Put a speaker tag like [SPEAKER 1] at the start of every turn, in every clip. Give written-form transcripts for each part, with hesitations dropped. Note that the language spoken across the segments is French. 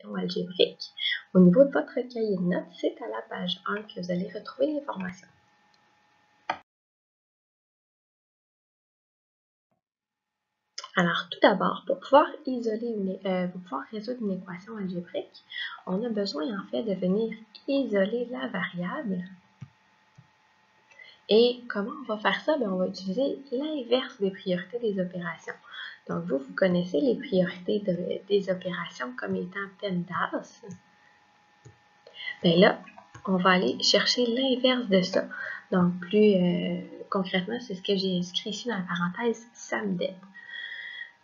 [SPEAKER 1] équations algébriques. Au niveau de votre cahier de notes, c'est à la page 1 que vous allez retrouver l'information. Alors, tout d'abord, pour pouvoir résoudre une équation algébrique, on a besoin en fait de venir isoler la variable. Et comment on va faire ça? Bien, on va utiliser l'inverse des priorités des opérations. Donc, vous connaissez les priorités des opérations comme étant PEMDAS. Bien là, on va aller chercher l'inverse de ça. Donc, plus concrètement, c'est ce que j'ai inscrit ici dans la parenthèse SAMDEP.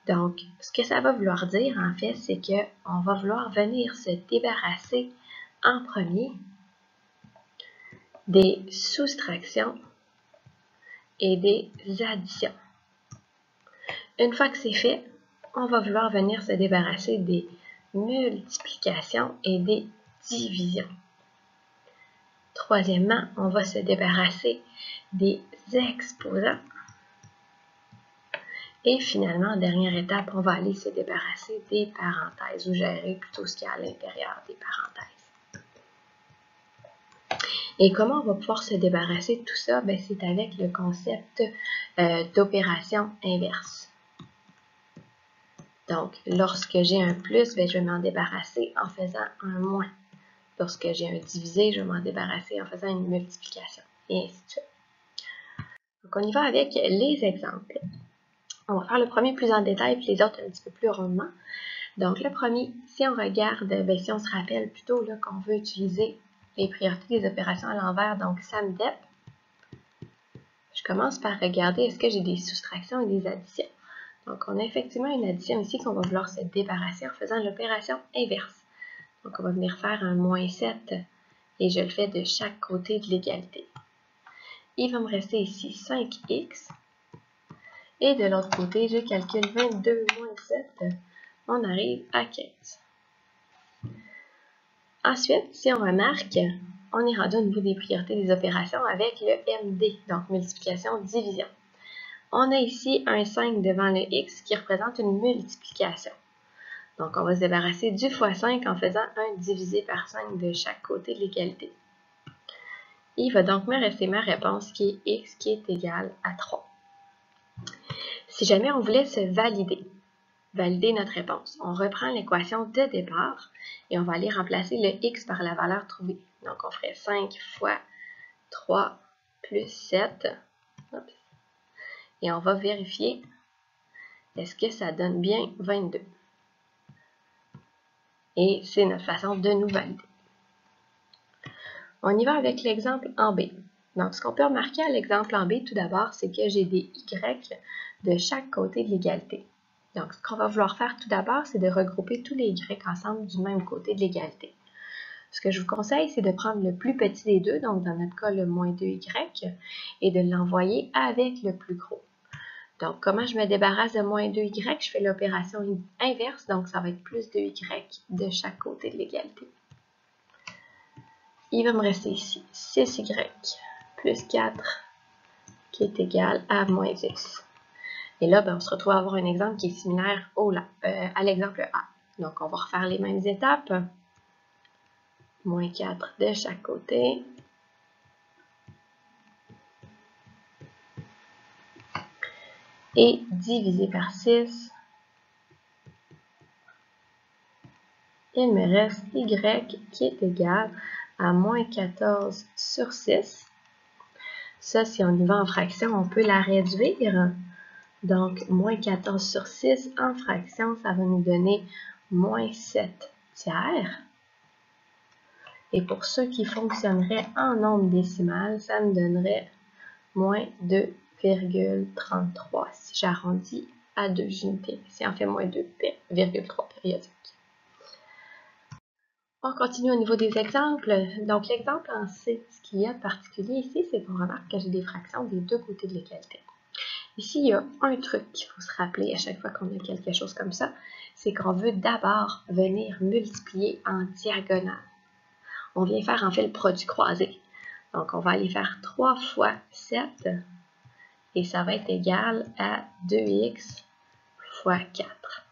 [SPEAKER 1] Donc, ce que ça va vouloir dire, en fait, c'est qu'on va vouloir venir se débarrasser en premier des soustractions et des additions. Une fois que c'est fait, on va vouloir venir se débarrasser des multiplications et des divisions. Troisièmement, on va se débarrasser des exposants. Et finalement, en dernière étape, on va aller se débarrasser des parenthèses ou gérer plutôt ce qu'il y a à l'intérieur des parenthèses. Et comment on va pouvoir se débarrasser de tout ça? Bien, c'est avec le concept d'opération inverse. Donc, lorsque j'ai un plus, bien, je vais m'en débarrasser en faisant un moins. Lorsque j'ai un divisé, je vais m'en débarrasser en faisant une multiplication. Et ainsi de suite. Donc, on y va avec les exemples. On va faire le premier plus en détail, puis les autres un petit peu plus rondement. Donc, le premier, si on regarde, bien, si on se rappelle plutôt qu'on veut utiliser les priorités des opérations à l'envers, donc SAMDEP, je commence par regarder est-ce que j'ai des soustractions et des additions. Donc, on a effectivement une addition ici qu'on va vouloir se débarrasser en faisant l'opération inverse. Donc, on va venir faire un moins 7 et je le fais de chaque côté de l'égalité. Il va me rester ici 5x. Et de l'autre côté, je calcule 22 moins 7. On arrive à 15. Ensuite, si on remarque, on est rendu au niveau des priorités des opérations avec le MD, donc multiplication-division. On a ici un 5 devant le X qui représente une multiplication. Donc, on va se débarrasser du fois 5 en faisant un divisé par 5 de chaque côté de l'égalité. Il va donc me rester ma réponse qui est X qui est égale à 3. Si jamais on voulait se valider notre réponse, on reprend l'équation de départ et on va aller remplacer le X par la valeur trouvée. Donc, on ferait 5 fois 3 plus 7. Et on va vérifier est-ce que ça donne bien 22. Et c'est notre façon de nous valider. On y va avec l'exemple en B. Donc, ce qu'on peut remarquer à l'exemple en B, tout d'abord, c'est que j'ai des Y de chaque côté de l'égalité. Donc, ce qu'on va vouloir faire tout d'abord, c'est de regrouper tous les Y ensemble du même côté de l'égalité. Ce que je vous conseille, c'est de prendre le plus petit des deux, donc dans notre cas, le moins 2Y, et de l'envoyer avec le plus gros. Donc, comment je me débarrasse de moins 2Y? Je fais l'opération inverse, donc ça va être plus 2Y de chaque côté de l'égalité. Il va me rester ici 6Y plus 4 qui est égal à moins 10. Et là, ben, on se retrouve à avoir un exemple qui est similaire à l'exemple A. Donc, on va refaire les mêmes étapes. Moins 4 de chaque côté. Et divisé par 6. Il me reste Y qui est égal à moins 14 sur 6. Ça, si on y va en fraction, on peut la réduire. Donc, moins 14 sur 6 en fraction, ça va nous donner moins 7 tiers. Et pour ceux qui fonctionneraient en nombre décimal, ça me donnerait moins 2,33 si j'arrondis à 2 unités. Si on fait moins 2,3 périodiques. On continue au niveau des exemples. Donc, l'exemple en C, ce qu'il y a de particulier ici, c'est qu'on remarque que j'ai des fractions des deux côtés de l'égalité. Ici, il y a un truc qu'il faut se rappeler à chaque fois qu'on a quelque chose comme ça, c'est qu'on veut d'abord venir multiplier en diagonale. On vient faire en fait le produit croisé. Donc, on va aller faire 3 fois 7 et ça va être égal à 2x fois 4.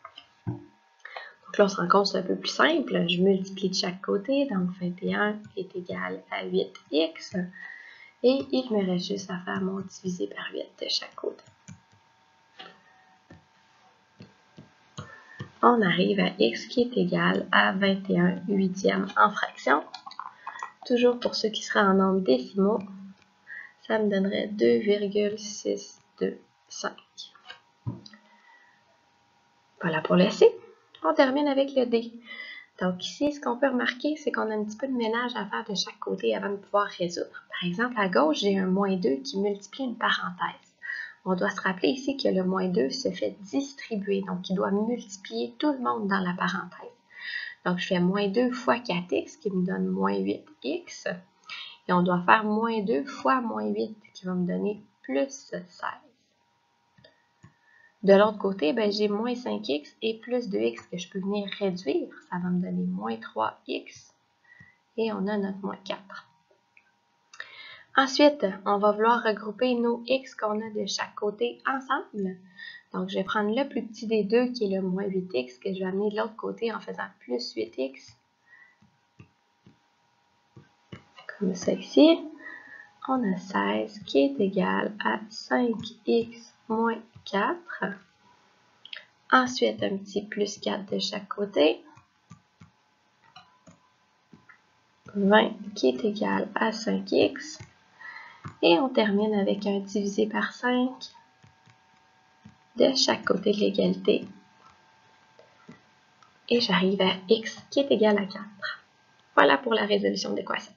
[SPEAKER 1] Donc, Donc là, on se rend compte que c'est un peu plus simple. Je multiplie de chaque côté, donc 21 est égal à 8x. Et il me reste juste à faire mon divisé par 8 de chaque côté. On arrive à x qui est égal à 21 huitièmes en fraction. Toujours pour ceux qui seraient en nombre décimaux, ça me donnerait 2,625. Voilà pour le C. On termine avec le D. Donc ici, ce qu'on peut remarquer, c'est qu'on a un petit peu de ménage à faire de chaque côté avant de pouvoir résoudre. Par exemple, à gauche, j'ai un moins 2 qui multiplie une parenthèse. On doit se rappeler ici que le moins 2 se fait distribuer, donc il doit multiplier tout le monde dans la parenthèse. Donc je fais moins 2 fois 4x qui me donne moins 8x. Et on doit faire moins 2 fois moins 8 qui va me donner plus 16. De l'autre côté, ben, j'ai moins 5x et plus 2x que je peux venir réduire. Ça va me donner moins 3x. Et on a notre moins 4. Ensuite, on va vouloir regrouper nos x qu'on a de chaque côté ensemble. Donc, je vais prendre le plus petit des deux qui est le moins 8x que je vais amener de l'autre côté en faisant plus 8x. Comme ça ici. On a 16 qui est égal à 5x moins 4. Ensuite, un petit plus 4 de chaque côté. 20 qui est égal à 5x. Et on termine avec un divisé par 5 de chaque côté de l'égalité. Et j'arrive à x qui est égal à 4. Voilà pour la résolution de l'équation.